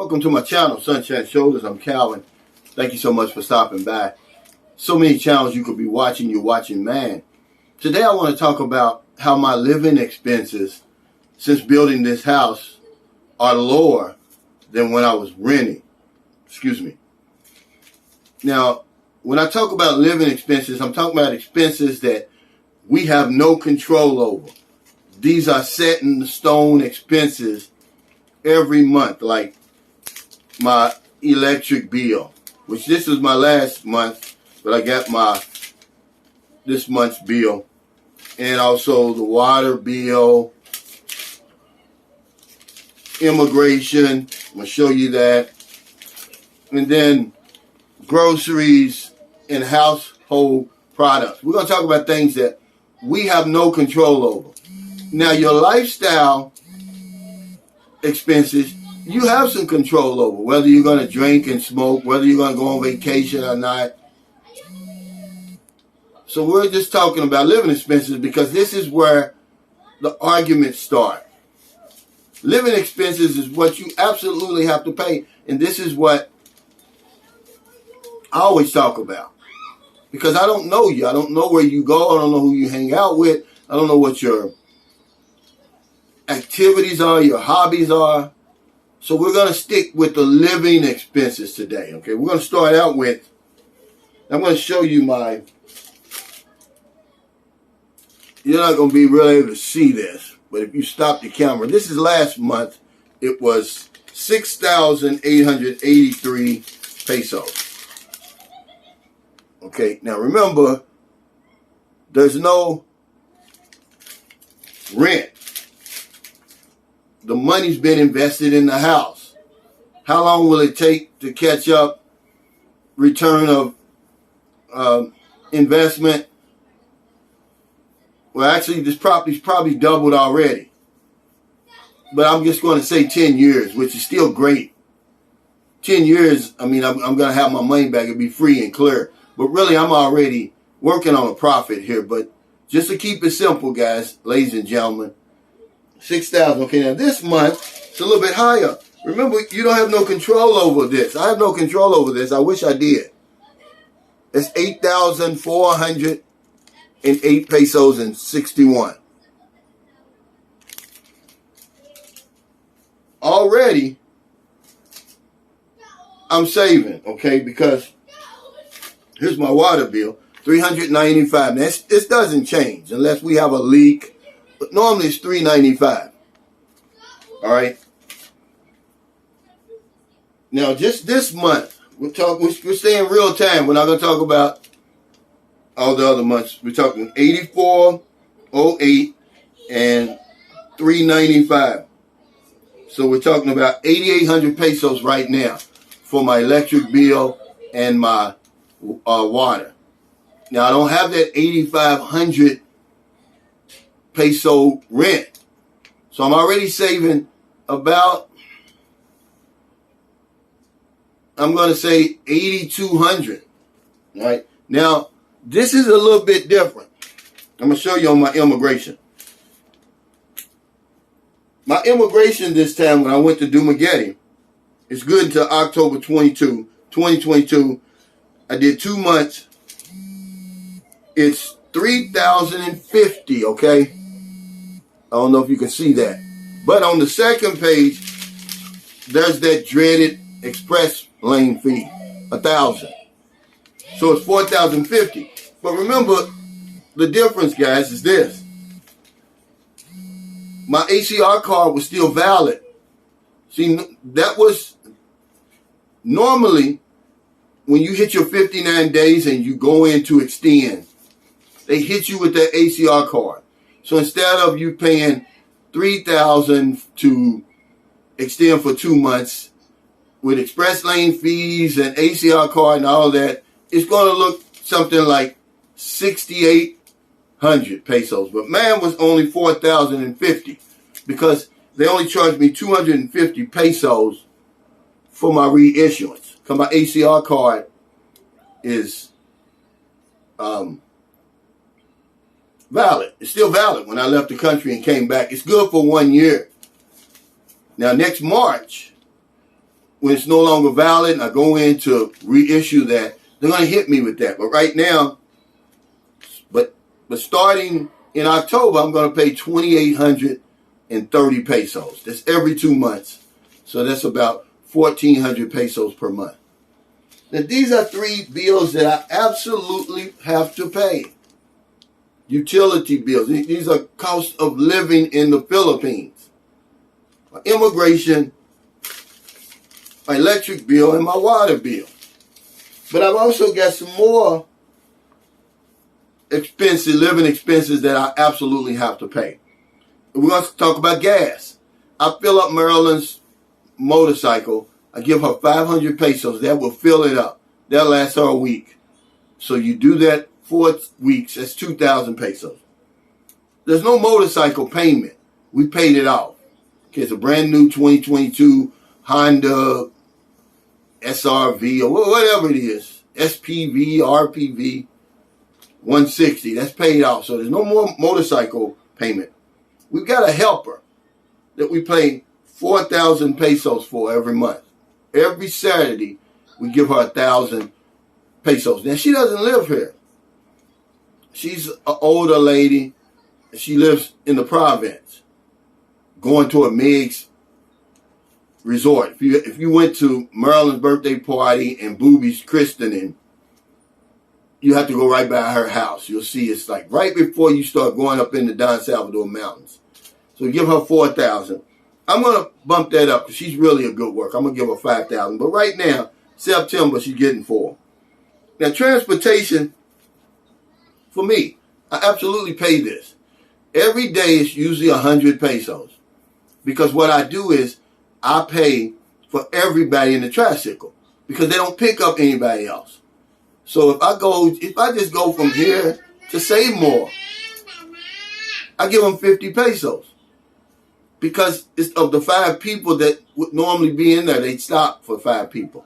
Welcome to my channel, Sunshine Shoulders. I'm Calvin. Thank you so much for stopping by. So many channels you could be watching. You're watching, man. Today I want to talk about how my living expenses since building this house are lower than when I was renting. Excuse me. Now, when I talk about living expenses, I'm talking about expenses that we have no control over. These are set in stone expenses every month, like my electric bill, which this is my last month, but I got this month's bill, and also the water bill, immigration, I'm going to show you that, and then groceries and household products. We're going to talk about things that we have no control over. Now, your lifestyle expenses, you have some control over, whether you're going to drink and smoke, whether you're going to go on vacation or not. So we're just talking about living expenses because this is where the arguments start. Living expenses is what you absolutely have to pay, and this is what I always talk about. Because I don't know you. I don't know where you go. I don't know who you hang out with. I don't know what your activities are, your hobbies are. So we're going to stick with the living expenses today, okay? We're going to start out with, I'm going to show you you're not going to be really able to see this, but if you stop the camera, this is last month. It was 6,883 pesos. Okay, now remember, there's no rent. The money's been invested in the house. How long will it take to catch up return of investment? Well, actually, this property's probably doubled already. But I'm just going to say 10 years, which is still great. 10 years, I mean, I'm going to have my money back. It'll be free and clear. But really, I'm already working on a profit here. But just to keep it simple, guys, ladies and gentlemen, 6,000. Okay, now this month, it's a little bit higher. Remember, you don't have no control over this. I have no control over this. I wish I did. It's 8,408 pesos and 61. Already, I'm saving, okay, because here's my water bill, $395. Now, this doesn't change unless we have a leak. But normally it's $395. All right. Now, just this month, we're staying real time. We're not going to talk about all the other months. We're talking 84.08 and 395. So we're talking about 8,800 pesos right now for my electric bill and my water. Now, I don't have that 8,500 peso rent. So I'm already saving about, I'm going to say 8,200. Right? Now, this is a little bit different. I'm going to show you on my immigration. My immigration this time when I went to Dumaguete, it's good until October 2022. I did 2 months. It's 3,050, okay? I don't know if you can see that. But on the second page, there's that dreaded express lane fee, 1,000. So it's 4,050. But remember, the difference, guys, is this. My ACR card was still valid. See, that was normally when you hit your 59 days and you go in to extend, they hit you with that ACR card. So instead of you paying $3,000 to extend for 2 months with express lane fees and ACR card and all that, it's going to look something like 6,800 pesos. But mine was only 4,050 because they only charged me 250 pesos for my reissuance. Because my ACR card is valid. It's still valid when I left the country and came back. It's good for 1 year. Now, next March, when it's no longer valid and I go in to reissue that, they're going to hit me with that. But right now, but starting in October, I'm going to pay 2,830 pesos. That's every 2 months. So that's about 1,400 pesos per month. Now, these are 3 bills that I absolutely have to pay. Utility bills. These are costs of living in the Philippines. My immigration, my electric bill, and my water bill. But I've also got some more living expenses that I absolutely have to pay. We're going to talk about gas. I fill up Marilyn's motorcycle. I give her 500 pesos. That will fill it up. That'll last her a week. So you do that 4 weeks. That's 2,000 pesos. There's no motorcycle payment. We paid it off. Okay, it's a brand new 2022 Honda SRV or whatever it is. SPV, RPV, 160. That's paid off. So there's no more motorcycle payment. We've got a helper that we pay 4,000 pesos for every month. Every Saturday, we give her 1,000 pesos. Now, she doesn't live here. She's an older lady. She lives in the province, going to a Meg's resort. If you went to Marilyn's birthday party and Booby's christening, you have to go right by her house. You'll see it's like right before you start going up in the Don Salvador Mountains. So give her 4,000. I'm going to bump that up because she's really a good worker. I'm going to give her 5,000. But right now, September, she's getting 4. Now, transportation, for me, I absolutely pay this. Every day it's usually 100 pesos. Because what I do is I pay for everybody in the tricycle. Because they don't pick up anybody else. So if I just go from here to Save More, I give them 50 pesos. Because it's of the 5 people that would normally be in there, they'd stop for 5 people.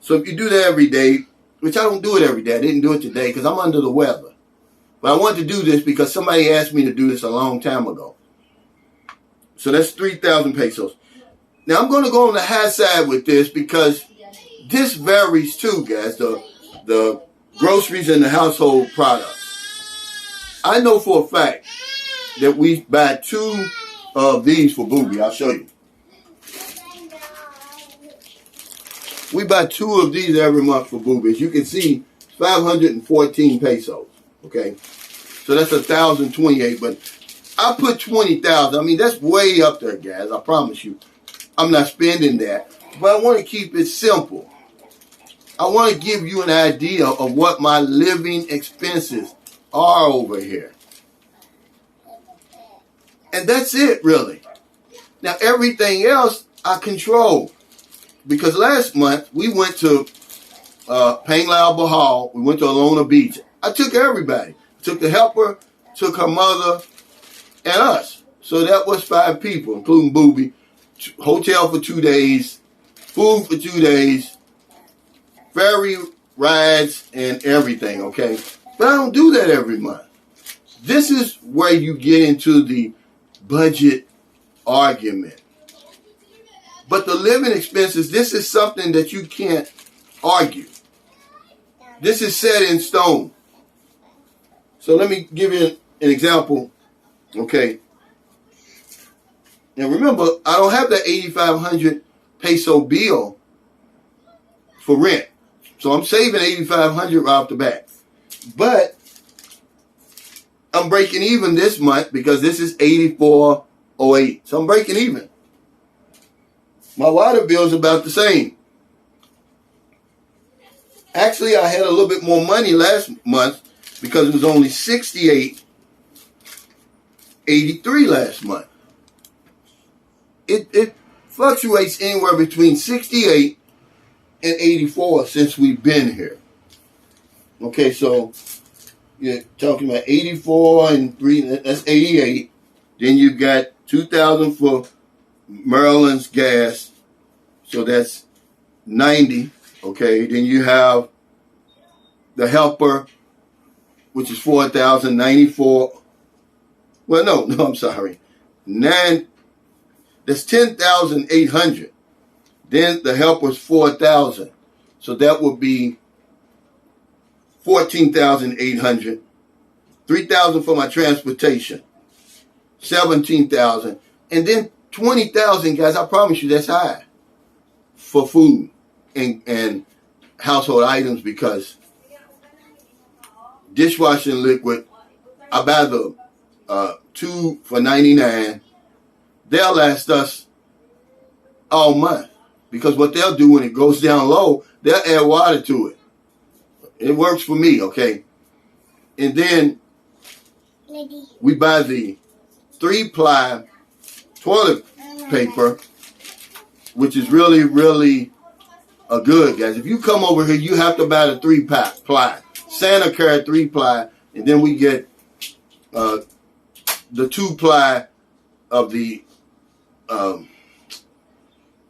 So if you do that every day, which I don't do it every day, I didn't do it today because I'm under the weather. But I wanted to do this because somebody asked me to do this a long time ago. So that's 3,000 pesos. Now I'm going to go on the high side with this because this varies too, guys. The groceries and the household products. I know for a fact that we buy 2 of these for Booby. I'll show you. We buy 2 of these every month for Booby. As you can see, 514 pesos. Okay, so that's 1,028. But I put 20,000. I mean, that's way up there, guys. I promise you. I'm not spending that, but I want to keep it simple. I want to give you an idea of what my living expenses are over here. And that's it, really. Now, everything else I control. Because last month, we went to Panglao Bahal. We went to Alona Beach. I took everybody. I took the helper, took her mother, and us. So that was 5 people, including Booby. Hotel for 2 days, food for 2 days, ferry rides, and everything, okay? But I don't do that every month. This is where you get into the budget argument. But the living expenses, this is something that you can't argue. This is set in stone. So let me give you an example, okay? Now remember, I don't have that 8,500 peso bill for rent. So I'm saving 8,500 right off the bat. But I'm breaking even this month because this is 84.08. So I'm breaking even. My water bill is about the same. Actually, I had a little bit more money last month because it was only 68.83 last month. It fluctuates anywhere between 68 and 84 since we've been here. Okay, so you're talking about 84 and 3, that's 88. Then you got 2,000 for Maryland's gas, so that's 90. Okay, then you have the helper, which is 4,094. Well, no, I'm sorry. That's 10,800. Then the help was $4,000. So that would be $14,800. $3,000 for my transportation. $17,000. And then $20,000, guys, I promise you that's high for food and household items, because dishwashing liquid, I buy the 2 for $99. They'll last us all month, because what they'll do when it goes down low, they'll add water to it. It works for me, okay? And then we buy the 3-ply toilet paper, which is really, really good, guys. If you come over here, you have to buy the 3-ply. Santa carried 3-ply, and then we get the 2-ply of the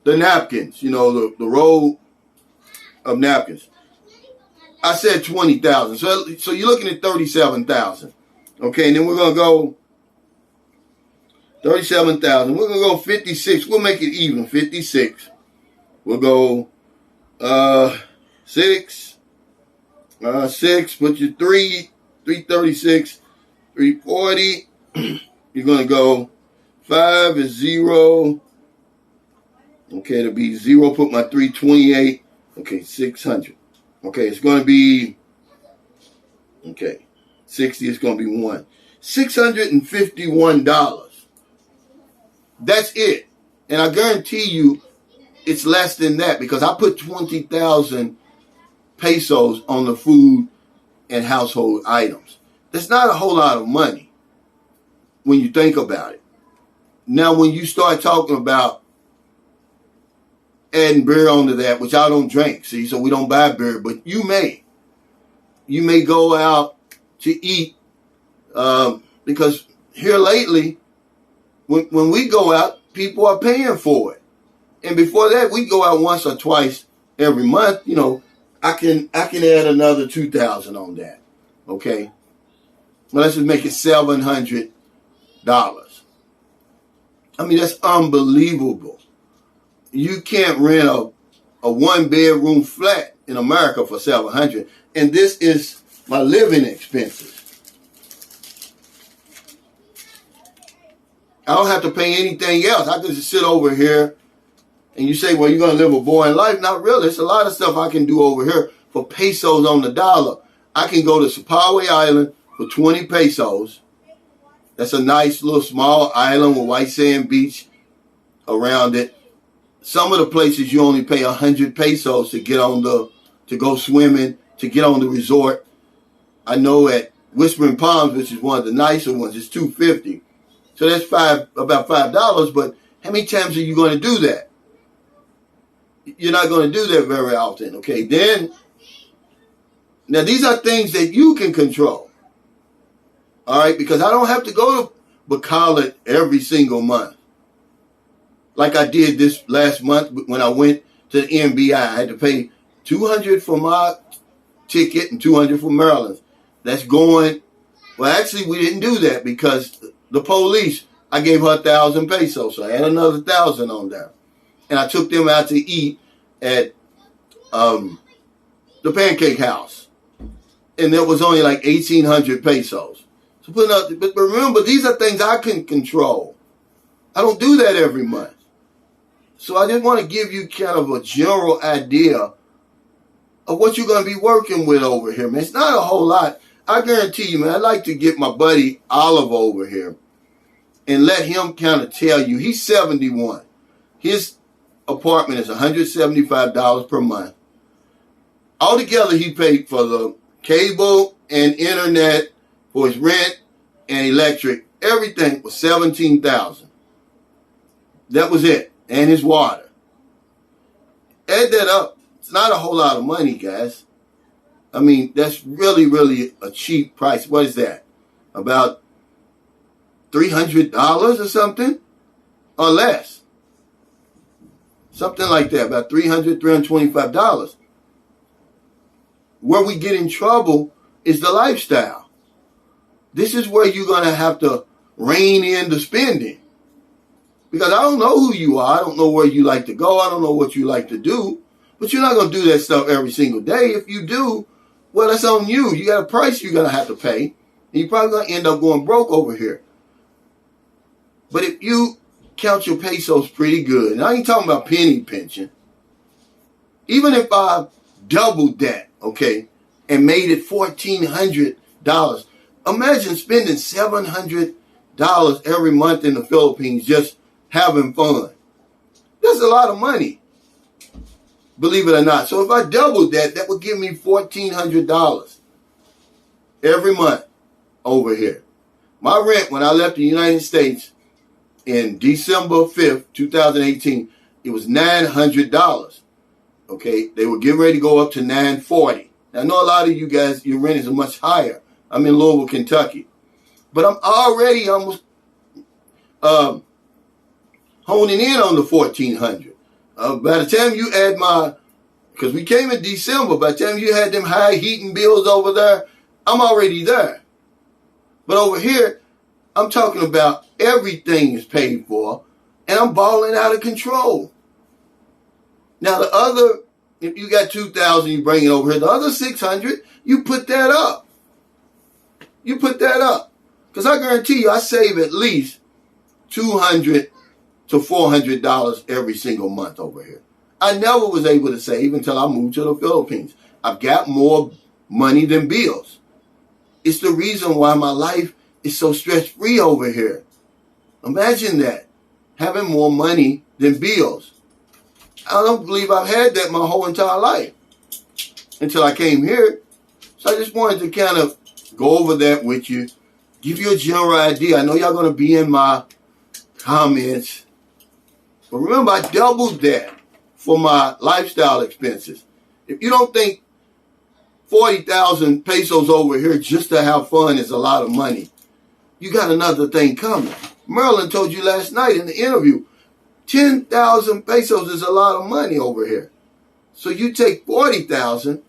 napkins, the roll of napkins. I said 20,000. So you're looking at 37,000. Okay, and then we're gonna go 37,000. We're gonna go 56. We'll make it even. 56. We'll go 6. 6. Put your 336, 340. You're gonna go 5 is 0. Okay, it'll be 0. Put my 328. Okay, 600. Okay, it's going to be, 60 is going to be 1. $651. That's it. And I guarantee you it's less than that, because I put 20,000 pesos on the food and household items. That's not a whole lot of money when you think about it. Now, when you start talking about adding beer onto that, which I don't drink, see, so we don't buy beer, but you may go out to eat, because here lately, when we go out, people are paying for it. And before that, we go out once or twice every month. I can add another 2,000 on that. Okay, well, let's just make it $700. I mean, that's unbelievable. You can't rent a 1-bedroom flat in America for $700, and this is my living expenses. I don't have to pay anything else. I can just sit over here, and you say, well, you're going to live a boring life. Not really. It's a lot of stuff I can do over here for pesos on the dollar. I can go to Sapaway Island for 20 pesos. That's a nice little small island with white sand beach around it. Some of the places you only pay 100 pesos to get to go swimming, to get on the resort. I know at Whispering Palms, which is one of the nicer ones, it's $2.50. So that's about $5, but how many times are you going to do that? You're not going to do that very often, okay? Now these are things that you can control, all right? Because I don't have to go to Bacolod every single month, like I did this last month when I went to the NBI. I had to pay $200 for my ticket and $200 for Maryland's. That's going, well, actually, we didn't do that because the police, I gave her 1,000 pesos, so I had another 1,000 on there. And I took them out to eat at the Pancake House. And that was only like 1,800 pesos. So but remember, these are things I can control. I don't do that every month. So I just want to give you kind of a general idea of what you're going to be working with over here, man. It's not a whole lot. I guarantee you, man, I'd like to get my buddy Olive over here and let him kind of tell you. He's 71. His apartment is $175 per month. Altogether, he paid for the cable and internet, for his rent and electric. Everything was $17,000. That was it. And his water. Add that up. It's not a whole lot of money, guys. I mean, that's really, really a cheap price. What is that? About $300 or something? Or less. Something like that. About $300, $325. Where we get in trouble is the lifestyle. This is where you're going to have to rein in the spending. Because I don't know who you are. I don't know where you like to go. I don't know what you like to do. But you're not going to do that stuff every single day. If you do, well, that's on you. You got a price you're going to have to pay. And you're probably going to end up going broke over here. But if you count your pesos pretty good, and I ain't talking about penny pinching, even if I doubled that, okay, and made it $1,400, imagine spending $700 every month in the Philippines just having fun. That's a lot of money, believe it or not. So if I doubled that, that would give me $1,400 every month over here. My rent when I left the United States in December 5th, 2018, it was $900. Okay, they were getting ready to go up to $940. Now, I know a lot of you guys, your rent is much higher. I'm in Louisville, Kentucky. But I'm already almost honing in on the $1,400. By the time you add because we came in December, by the time you had them high heating bills over there, I'm already there. But over here, I'm talking about everything is paid for, and I'm balling out of control. Now the other, if you got $2,000, you bring it over here. The other $600, you put that up. You put that up, because I guarantee you, I save at least $200 to $400 every single month over here. I never was able to save until I moved to the Philippines. I've got more money than bills. It's the reason why my life is so stress-free over here. Imagine that, having more money than bills. I don't believe I've had that my whole entire life until I came here. So I just wanted to kind of go over that with you, give you a general idea. I know y'all going to be in my comments. But remember, I doubled that for my lifestyle expenses. If you don't think 40,000 pesos over here just to have fun is a lot of money, you got another thing coming. Merlin told you last night in the interview, 10,000 pesos is a lot of money over here. So you take 40,000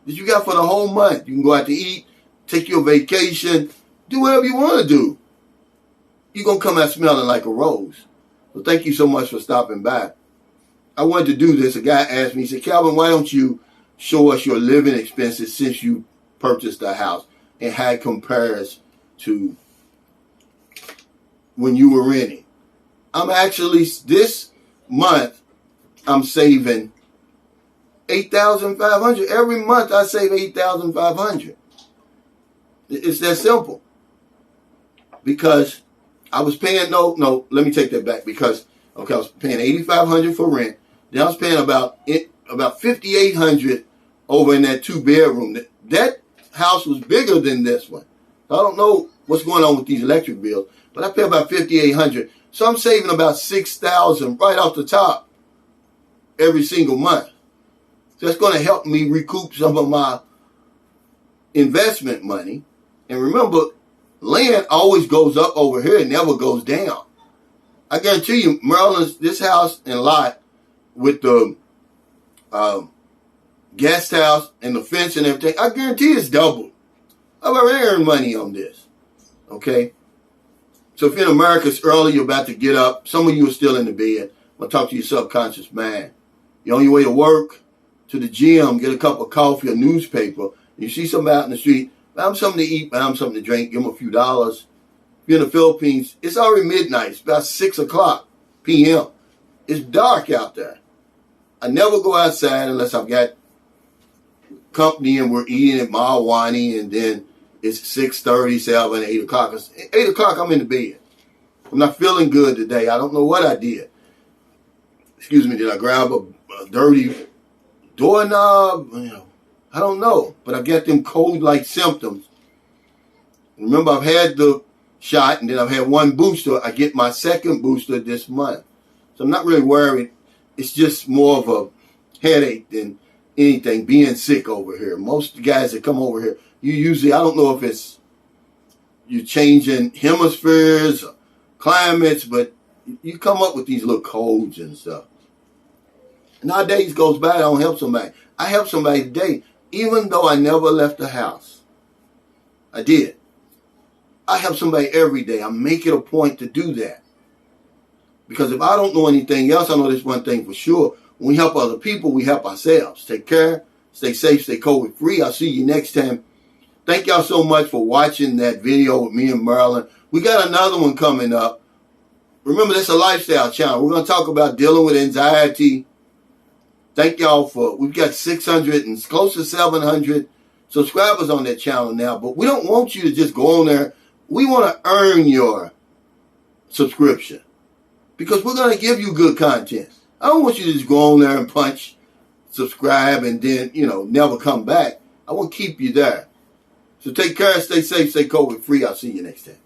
that you got for the whole month. You can go out to eat, take your vacation, do whatever you want to do. You're going to come out smelling like a rose. So thank you so much for stopping by. I wanted to do this. A guy asked me, he said, Calvin, why don't you show us your living expenses since you purchased a house and how it compares to when you were renting? I'm actually, this month, I'm saving $8,500. Every month I save $8,500. It's that simple. Because I was paying, no, let me take that back. Because, okay, I was paying $8,500 for rent. Then I was paying about $5,800 over in that 2-bedroom. That house was bigger than this one. I don't know what's going on with these electric bills, but I pay about $5,800. So I'm saving about $6,000 right off the top every single month. So that's going to help me recoup some of my investment money. And remember, land always goes up over here. It never goes down. I guarantee you, Maryland's, this house and lot with the guest house and the fence and everything, I guarantee it's doubled. I've already earned money on this. Okay? So if you're in America, it's early, you're about to get up. Some of you are still in the bed. I'm going to talk to your subconscious mind. You're on your way to work, to the gym, get a cup of coffee, a newspaper. You see somebody out in the street, buy them something to eat, buy them something to drink, give them a few dollars. If you're in the Philippines, it's already midnight. It's about 6 o'clock p.m. It's dark out there. I never go outside unless I've got company and we're eating at Mawani, and then it's 6:30, 7, 8 o'clock. It's 8 o'clock, I'm in the bed. I'm not feeling good today. I don't know what I did. Excuse me, did I grab a dirty doorknob? I don't know. But I got them cold-like symptoms. Remember, I've had the shot, and then I've had one booster. I get my second booster this month. So I'm not really worried. It's just more of a headache than anything, being sick over here. Most guys that come over here, you usually, I don't know if it's you're changing hemispheres or climates, but you come up with these little colds and stuff. Nowadays goes by, I don't help somebody. I help somebody today, even though I never left the house. I did. I help somebody every day. I make it a point to do that. Because if I don't know anything else, I know this one thing for sure. When we help other people, we help ourselves. Take care. Stay safe. Stay COVID free. I'll see you next time. Thank y'all so much for watching that video with me and Marilyn. We got another one coming up. Remember, that's a lifestyle channel. We're going to talk about dealing with anxiety. Thank y'all we've got 600 and close to 700 subscribers on that channel now. But we don't want you to just go on there. We want to earn your subscription. Because we're going to give you good content. I don't want you to just go on there and punch, subscribe, and then, never come back. I want to keep you there. So take care, stay safe, stay COVID free. I'll see you next time.